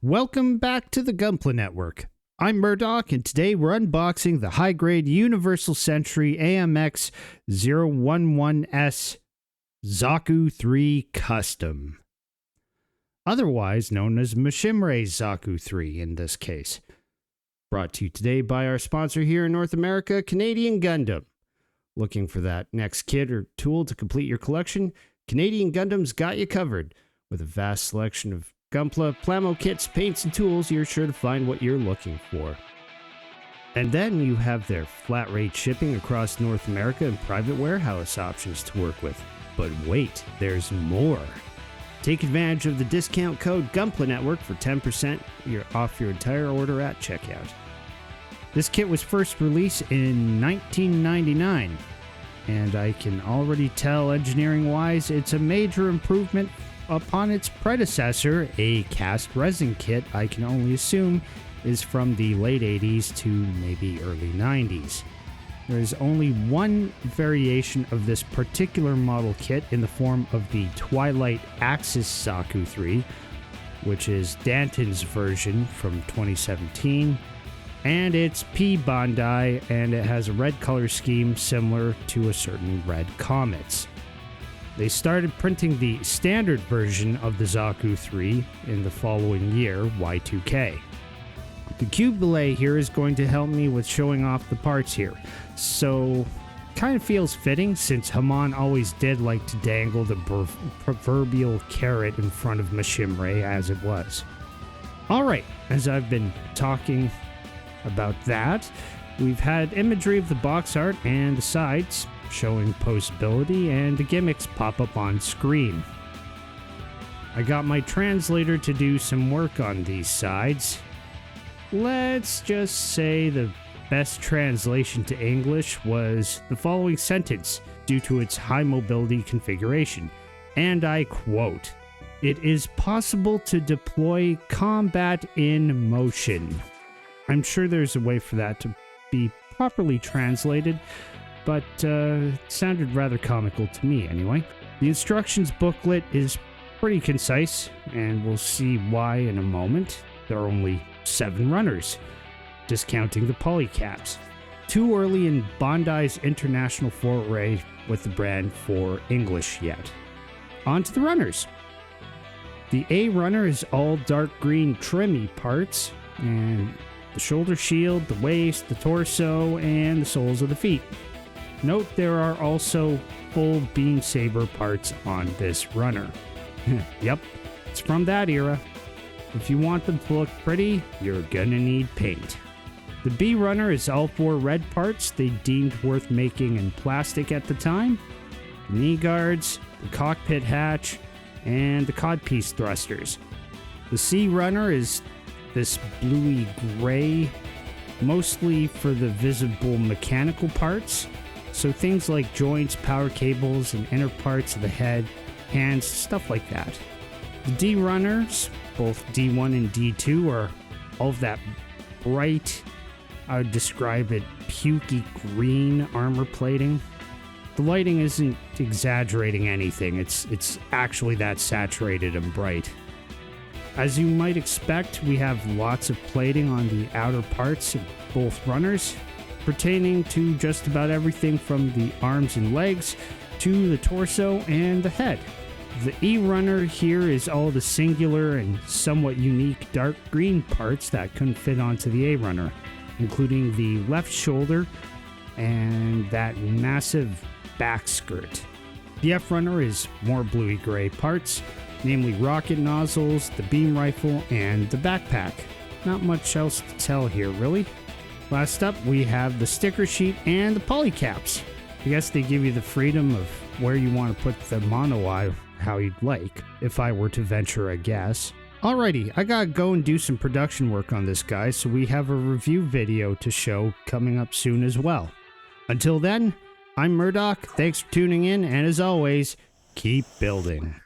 Welcome back to the Gunpla Network. I'm Murdoch, and today we're unboxing the high-grade Universal Century AMX-011S Zaku III Custom, otherwise known as Mashymre Zaku III in this case. Brought to you today by our sponsor here in North America, Canadian Gundam. Looking for that next kit or tool to complete your collection? Canadian Gundam's got you covered. With a vast selection of Gunpla, Plamo kits, paints, and tools, you're sure to find what you're looking for. And then you have their flat rate shipping across North America and private warehouse options to work with. But wait, there's more. Take advantage of the discount code Gunpla Network for 10% off your entire order at checkout. This kit was first released in 1999, and I can already tell engineering-wise it's a major improvement upon its predecessor, a cast resin kit I can only assume is from the late 80s to maybe early 90s. There is only one variation of this particular model kit in the form of the Twilight Axis Zaku III, which is Danton's version from 2017, and it's P-Bandai, and it has a red color scheme similar to a certain Red Comets. They started printing the standard version of the Zaku III in the following year, Y2K. The cube belay here is going to help me with showing off the parts here, so kind of feels fitting since Haman always did like to dangle the proverbial carrot in front of Mashymre as it was. Alright, as I've been talking about that, we've had imagery of the box art and the sides showing posability, and the gimmicks pop up on screen. I got my translator to do some work on these sides. Let's just say the best translation to English was the following sentence due to its high mobility configuration, and I quote, "It is possible to deploy combat in motion." I'm sure there's a way for that to be properly translated, but it sounded rather comical to me anyway. The instructions booklet is pretty concise, and we'll see why in a moment. There are only 7 runners, discounting the polycaps. Too early in Bandai's international foray with the brand for English yet. On to the runners. The A runner is all dark green trimmy parts, and the shoulder shield, the waist, the torso, and the soles of the feet. Note there are also full beam saber parts on this runner. Yep, it's from that era. If you want them to look pretty, you're gonna need paint. The B runner is all 4 red parts they deemed worth making in plastic at the time. The knee guards, the cockpit hatch, and the codpiece thrusters. The C runner is this bluey gray, mostly for the visible mechanical parts, so things like joints, power cables, and inner parts of the head, hands, stuff like that. The D runners, both D1 and D2, are all of that bright, I would describe it pukey green armor plating. The lighting isn't exaggerating anything, it's actually that saturated and bright. As you might expect, we have lots of plating on the outer parts of both runners, pertaining to just about everything from the arms and legs to the torso and the head. The E runner here is all the singular and somewhat unique dark green parts that couldn't fit onto the A runner, including the left shoulder and that massive back skirt. The F runner is more bluey gray parts, namely rocket nozzles, the beam rifle, and the backpack. Not much else to tell here, really. Last up, we have the sticker sheet and the polycaps. I guess they give you the freedom of where you want to put the mono eye how you'd like, if I were to venture a guess. Alrighty, I gotta go and do some production work on this guy, so we have a review video to show coming up soon as well. Until then, I'm Murdoch, thanks for tuning in, and as always, keep building.